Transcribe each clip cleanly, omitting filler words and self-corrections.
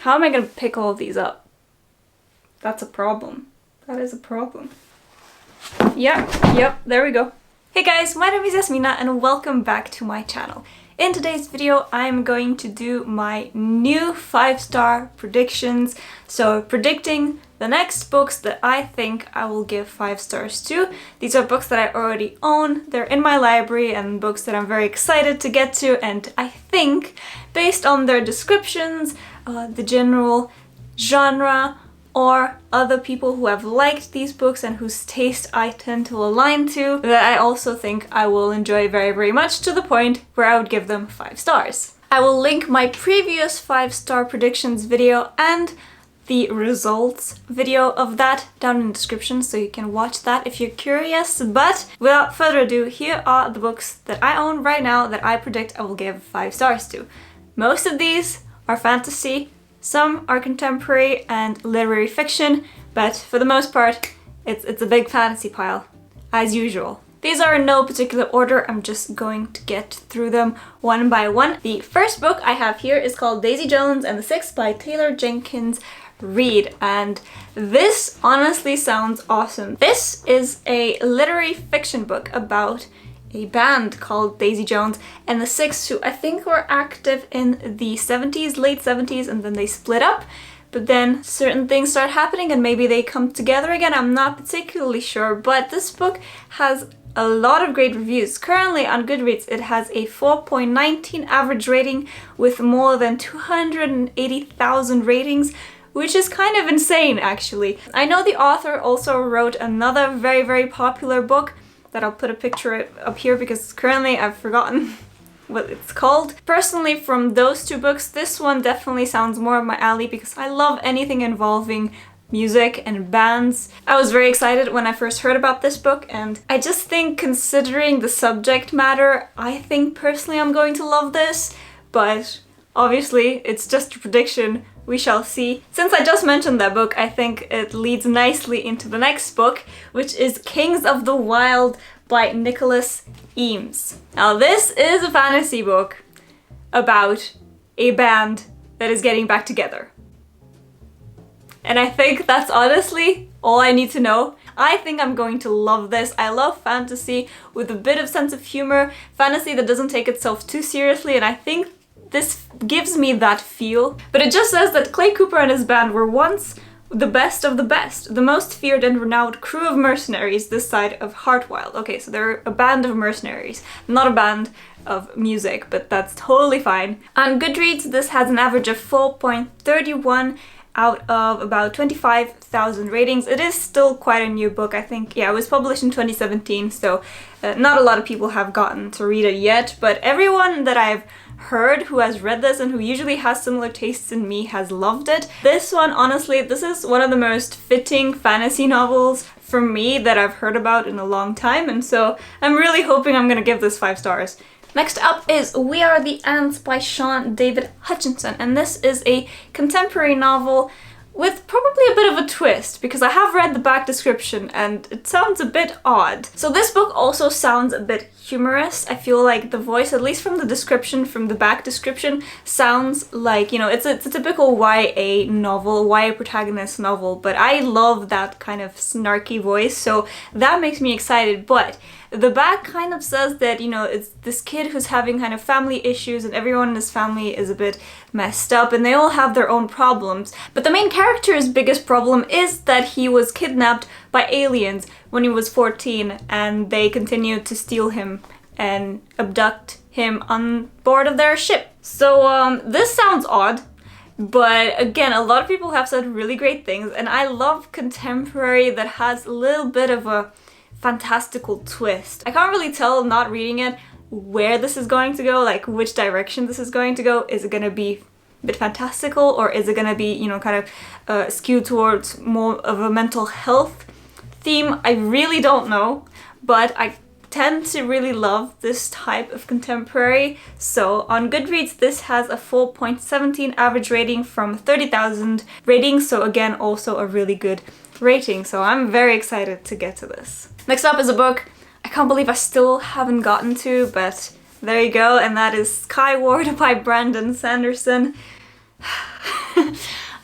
How am I gonna pick all of these up? That's a problem. That is a problem. Yep, there we go. Hey guys, my name is Iasmina and welcome back to my channel. In today's video, I'm going to do my new 5-star predictions. So predicting the next books that I think I will give 5 stars to. These are books that I already own. They're in my library and books that I'm very excited to get to. And I think based on their descriptions, the general genre, or other people who have liked these books and whose taste I tend to align to, that I also think I will enjoy very, very much, to the point where I would give them 5 stars. I will link my previous 5-star predictions video and the results video of that down in the description, so you can watch that if you're curious. But without further ado, here are the books that I own right now that I predict I will give 5 stars to. Most of these are fantasy. Some are contemporary and literary fiction, but for the most part, it's a big fantasy pile, as usual. These are in no particular order, I'm just going to get through them one by one. The first book I have here is called Daisy Jones and the Six by Taylor Jenkins Reid, and this honestly sounds awesome. This is a literary fiction book about a band called Daisy Jones and the Six, who I think were active in the 70s, late 70s, and then they split up. But then certain things start happening and maybe they come together again. I'm not particularly sure, but this book has a lot of great reviews. Currently on Goodreads, it has a 4.19 average rating with more than 280,000 ratings, which is kind of insane, actually. I know the author also wrote another very, very popular book that I'll put a picture up here because currently I've forgotten what it's called. Personally, from those two books, this one definitely sounds more up my alley because I love anything involving music and bands. I was very excited when I first heard about this book, and I just think, considering the subject matter, I think personally I'm going to love this, but obviously it's just a prediction. We shall see. Since I just mentioned that book, I think it leads nicely into the next book, which is Kings of the Wild by Nicholas Eames. Now this is a fantasy book about a band that is getting back together. And I think that's honestly all I need to know. I think I'm going to love this. I love fantasy with a bit of sense of humor, fantasy that doesn't take itself too seriously, and I think this gives me that feel. But it just says that Clay Cooper and his band were once the best of the best, the most feared and renowned crew of mercenaries this side of Heartwild. Okay, so they're a band of mercenaries, not a band of music, but that's totally fine. On Goodreads, this has an average of 4.31 out of about 25,000 ratings. It is still quite a new book, I think. Yeah, it was published in 2017, so not a lot of people have gotten to read it yet, but everyone that I've heard who has read this and who usually has similar tastes in me has loved it. This one, honestly, this is one of the most fitting fantasy novels for me that I've heard about in a long time, and so I'm really hoping I'm gonna give this 5 stars. Next up is We Are the Ants by Sean David Hutchinson, and this is a contemporary novel with probably a bit of a twist, because I have read the back description and it sounds a bit odd. So this book also sounds a bit humorous. I feel like the voice, at least from the description, from the back description, sounds like, you know, it's a typical YA novel, YA protagonist novel, but I love that kind of snarky voice, so that makes me excited. But the back kind of says that, you know, it's this kid who's having kind of family issues and everyone in his family is a bit messed up and they all have their own problems. But the main character's biggest problem is that he was kidnapped by aliens when he was 14 and they continued to steal him and abduct him on board of their ship. So this sounds odd, but again, a lot of people have said really great things, and I love contemporary that has a little bit of a fantastical twist. I can't really tell, not reading it, where this is going to go, like which direction this is going to go. Is it going to be a bit fantastical, or is it going to be, you know, kind of skewed towards more of a mental health theme? I really don't know, but I tend to really love this type of contemporary. So on Goodreads, this has a 4.17 average rating from 30,000 ratings, so again, also a really good rating, so I'm very excited to get to this. Next up is a book I can't believe I still haven't gotten to, but there you go, and that is Skyward by Brandon Sanderson.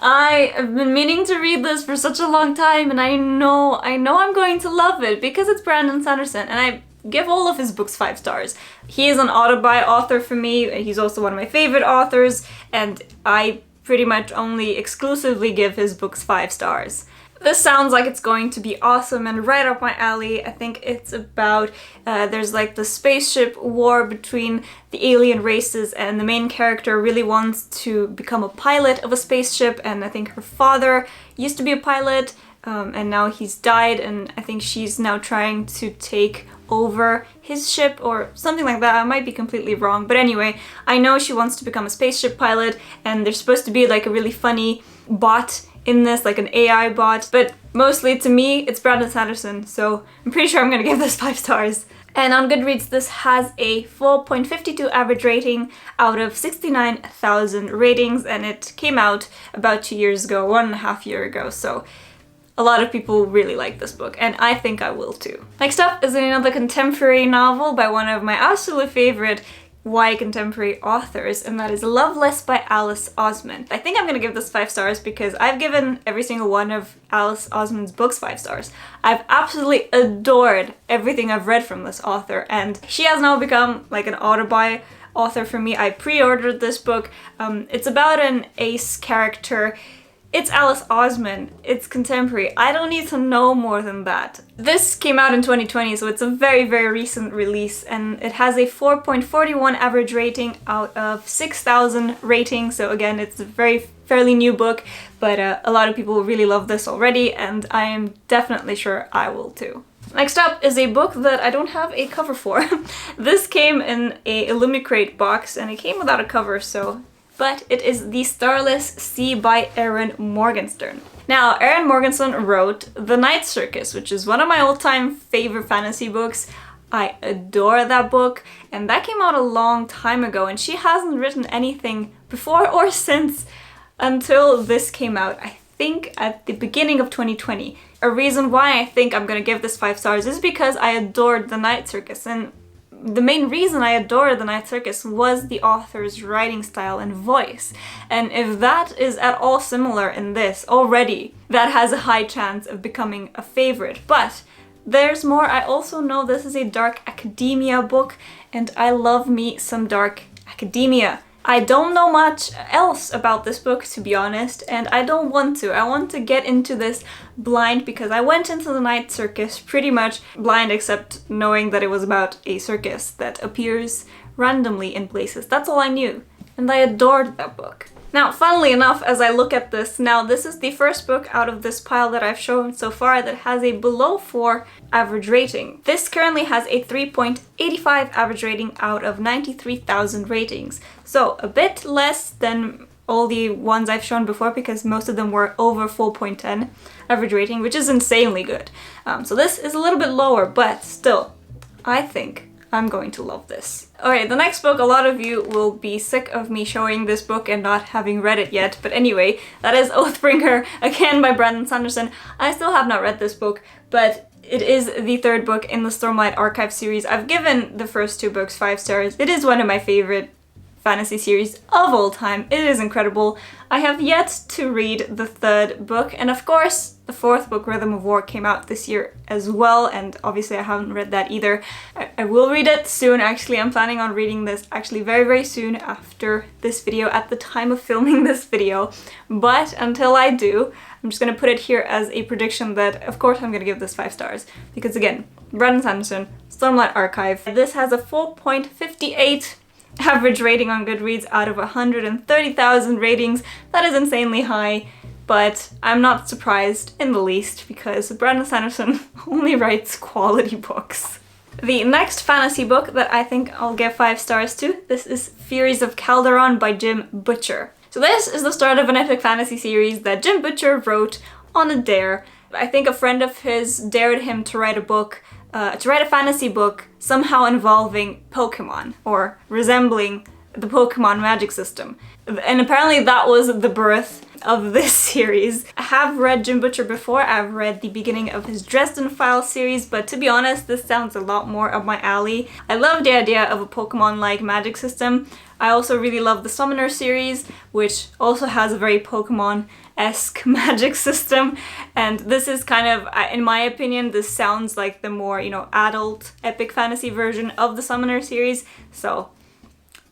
I have been meaning to read this for such a long time, and I know I'm going to love it because it's Brandon Sanderson, and I give all of his books 5 stars. He is an autobi author for me. He's also one of my favorite authors, and I pretty much only exclusively give his books 5 stars. This sounds like it's going to be awesome and right up my alley. I think it's about, there's like the spaceship war between the alien races, and the main character really wants to become a pilot of a spaceship, and I think her father used to be a pilot, and now he's died, and I think she's now trying to take over his ship or something like that. I might be completely wrong, but anyway, I know she wants to become a spaceship pilot, and there's supposed to be like a really funny bot in this, like an AI bot, but mostly to me it's Brandon Sanderson, so I'm pretty sure I'm gonna give this 5 stars. And on Goodreads this has a 4.52 average rating out of 69,000 ratings, and it came out about 2 years ago, 1.5 years ago, so a lot of people really like this book, and I think I will too. Next up is another contemporary novel by one of my absolute favorite YA contemporary authors, and that is Loveless by Alice Osman. I think I'm gonna give this 5 stars because I've given every single one of Alice Osman's books 5 stars. I've absolutely adored everything I've read from this author, and she has now become like an autobi author for me. I pre-ordered this book. It's about an ace character. It's Alice Osman, it's contemporary. I don't need to know more than that. This came out in 2020, so it's a very, very recent release, and it has a 4.41 average rating out of 6,000 ratings. So again, it's a fairly new book, but a lot of people really love this already, and I am definitely sure I will too. Next up is a book that I don't have a cover for. This came in a Illumicrate box, and it came without a cover, but it is The Starless Sea by Erin Morgenstern. Now, Erin Morgenstern wrote The Night Circus, which is one of my all-time favorite fantasy books. I adore that book, and that came out a long time ago, and she hasn't written anything before or since until this came out, I think at the beginning of 2020. A reason why I think I'm gonna give this 5 stars is because I adored The Night Circus, and the main reason I adored The Night Circus was the author's writing style and voice. And if that is at all similar in this already, that has a high chance of becoming a favorite. But there's more. I also know this is a dark academia book, and I love me some dark academia. I don't know much else about this book, to be honest, and I don't want to. I want to get into this blind because I went into The Night Circus pretty much blind, except knowing that it was about a circus that appears randomly in places. That's all I knew, and I adored that book. Now, funnily enough, as I look at this, now this is the first book out of this pile that I've shown so far that has a below 4 average rating. This currently has a 3.85 average rating out of 93,000 ratings. So a bit less than all the ones I've shown before, because most of them were over 4.10 average rating, which is insanely good. So this is a little bit lower, but still, I think I'm going to love this. Alright, the next book, a lot of you will be sick of me showing this book and not having read it yet, but anyway, that is Oathbringer, again by Brandon Sanderson. I still have not read this book, but it is the 3rd book in the Stormlight Archive series. I've given the first 2 books 5 stars. It is one of my favorite fantasy series of all time. It is incredible. I have yet to read the 3rd book, and of course the 4th book, Rhythm of War, came out this year as well, and obviously I haven't read that either. I will read it soon, actually. I'm planning on reading this actually very, very soon after this video, at the time of filming this video. But until I do, I'm just gonna put it here as a prediction that, of course, I'm gonna give this 5 stars. Because again, Brandon Sanderson, Stormlight Archive. This has a 4.58 average rating on Goodreads out of 130,000 ratings. That is insanely high, but I'm not surprised in the least because Brandon Sanderson only writes quality books. The next fantasy book that I think I'll give 5 stars to, this is Furies of Calderon by Jim Butcher. So this is the start of an epic fantasy series that Jim Butcher wrote on a dare. I think a friend of his dared him to write a book, to write a fantasy book somehow involving Pokemon, or resembling the Pokemon magic system. And apparently that was the birth of this series. I have read Jim Butcher before. I've read the beginning of his Dresden Files series, but to be honest, this sounds a lot more up my alley. I love the idea of a Pokemon-like magic system. I also really love the Summoner series, which also has a very Pokemon-esque magic system. And this is kind of, in my opinion, this sounds like the more, you know, adult epic fantasy version of the Summoner series. So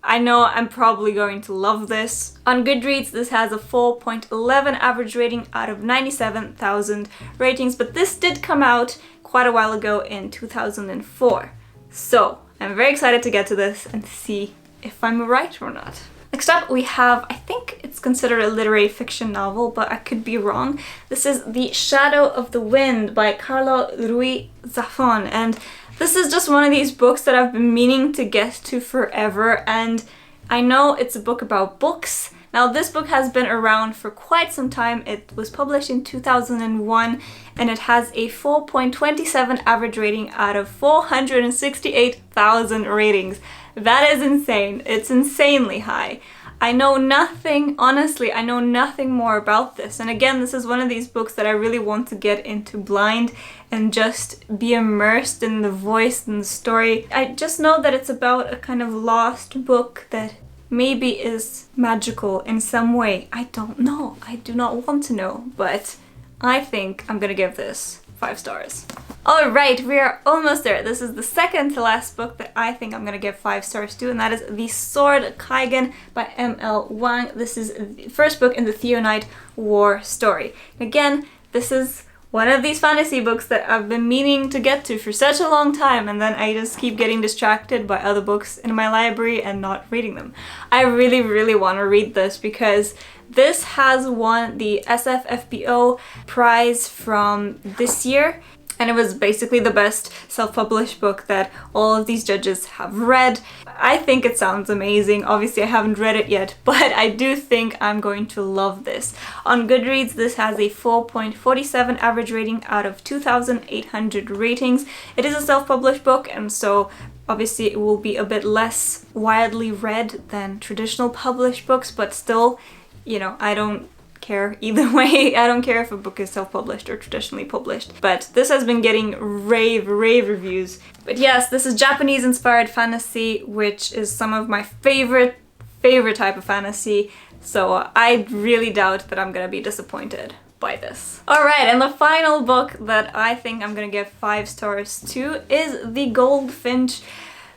I know I'm probably going to love this. On Goodreads, this has a 4.11 average rating out of 97,000 ratings, but this did come out quite a while ago in 2004. So I'm very excited to get to this and see if I'm right or not. Next up we have, I think it's considered a literary fiction novel, but I could be wrong. This is The Shadow of the Wind by Carlo Ruiz Zafón, and this is just one of these books that I've been meaning to get to forever, and I know it's a book about books. Now this book has been around for quite some time. It was published in 2001 and it has a 4.27 average rating out of 468,000 ratings. That is insane. It's insanely high. I know nothing, honestly, I know nothing more about this. And again, this is one of these books that I really want to get into blind and just be immersed in the voice and the story. I just know that it's about a kind of lost book that maybe is magical in some way. I don't know. I do not want to know, but I think I'm gonna give this 5 stars. Alright, we are almost there. This is the second to last book that I think I'm gonna give 5 stars to, and that is The Sword Kaigen by M.L. Wang. This is the first book in the Theonite War story. Again, this is one of these fantasy books that I've been meaning to get to for such a long time, and then I just keep getting distracted by other books in my library and not reading them. I really, really want to read this because this has won the SFFBO prize from this year, and it was basically the best self-published book that all of these judges have read. I think it sounds amazing. Obviously I haven't read it yet, but I do think I'm going to love this. On Goodreads, this has a 4.47 average rating out of 2,800 ratings. It is a self-published book, and so obviously it will be a bit less widely read than traditional published books, but still, you know, I don't care either way. I don't care if a book is self-published or traditionally published, but this has been getting rave reviews. But yes, this is Japanese inspired fantasy, which is some of my favorite type of fantasy, so I really doubt that I'm gonna be disappointed by this. Alright, and the final book that I think I'm gonna give 5 stars to is The Goldfinch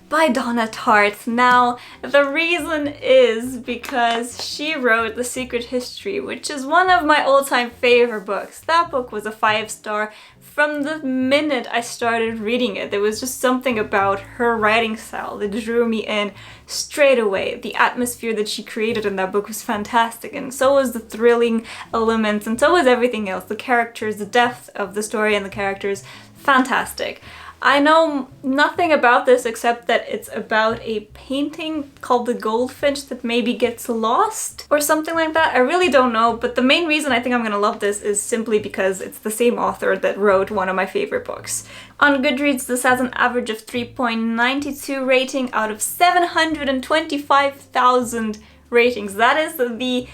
by Donna Tartt. Now, the reason is because she wrote The Secret History, which is one of my all-time favorite books. That book was a 5-star from the minute I started reading it. There was just something about her writing style that drew me in straight away. The atmosphere that she created in that book was fantastic, and so was the thrilling elements, and so was everything else. The characters, the depth of the story and the characters, fantastic. I know nothing about this except that it's about a painting called The Goldfinch that maybe gets lost or something like that. I really don't know, but the main reason I think I'm gonna love this is simply because it's the same author that wrote one of my favorite books. On Goodreads, this has an average of 3.92 rating out of 725,000 ratings. That is the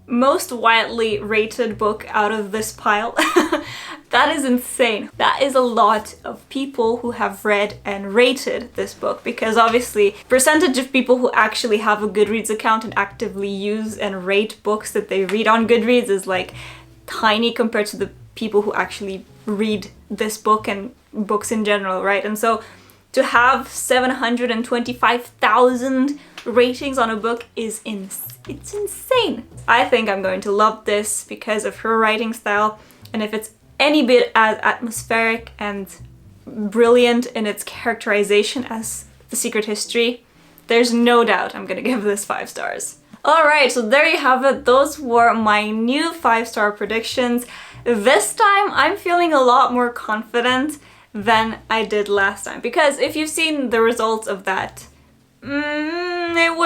most widely rated book out of this pile. That is insane. That is a lot of people who have read and rated this book, because obviously percentage of people who actually have a Goodreads account and actively use and rate books that they read on Goodreads is like tiny compared to the people who actually read this book and books in general, right? And so to have 725,000 ratings on a book is it's insane. I think I'm going to love this because of her writing style, and if it's any bit as atmospheric and brilliant in its characterization as The Secret History, there's no doubt I'm gonna give this 5 stars. Alright, so there you have it. Those were my new 5-star predictions. This time I'm feeling a lot more confident than I did last time, because if you've seen the results of that, it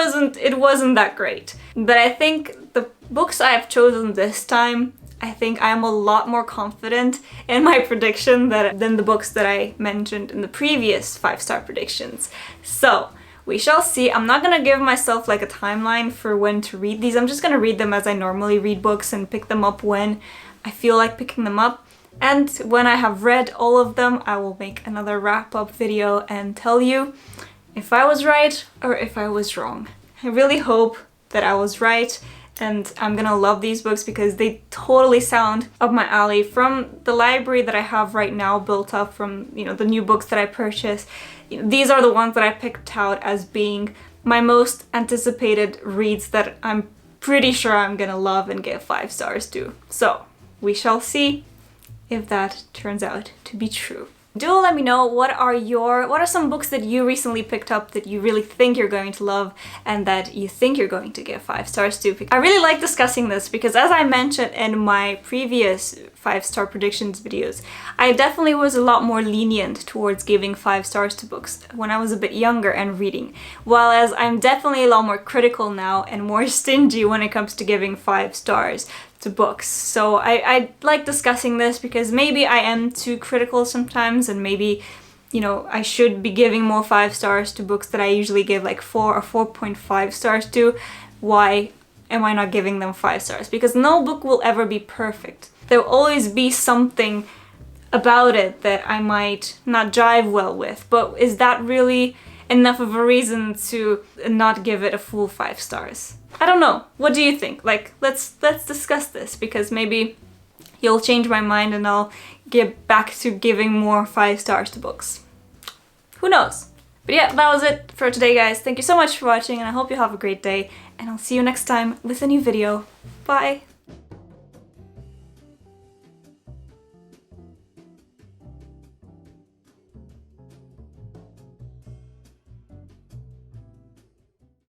wasn't that great. But I think the books I have chosen this time, I think I'm a lot more confident in my prediction than the books that I mentioned in the previous 5-star predictions. So, we shall see. I'm not gonna give myself like a timeline for when to read these. I'm just gonna read them as I normally read books and pick them up when I feel like picking them up. And when I have read all of them, I will make another wrap-up video and tell you if I was right or if I was wrong. I really hope that I was right, and I'm gonna love these books because they totally sound up my alley. From the library that I have right now built up from, you know, the new books that I purchased, these are the ones that I picked out as being my most anticipated reads that I'm pretty sure I'm gonna love and give 5 stars to. So we shall see if that turns out to be true. Do let me know what are some books that you recently picked up that you really think you're going to love and that you think you're going to give 5 stars to. I really like discussing this because, as I mentioned in my previous 5-star predictions videos, I definitely was a lot more lenient towards giving 5 stars to books when I was a bit younger and reading, while as I'm definitely a lot more critical now and more stingy when it comes to giving 5 stars to books. So I like discussing this because maybe I am too critical sometimes, and maybe, you know, I should be giving more 5 stars to books that I usually give like 4 or 4.5 stars to. Why am I not giving them 5 stars? Because no book will ever be perfect. There will always be something about it that I might not jive well with, but is that really enough of a reason to not give it a full 5 stars? I don't know. What do you think? Like, let's discuss this, because maybe you'll change my mind and I'll get back to giving more 5 stars to books. Who knows? But yeah, that was it for today, guys. Thank you so much for watching, and I hope you have a great day, and I'll see you next time with a new video. Bye!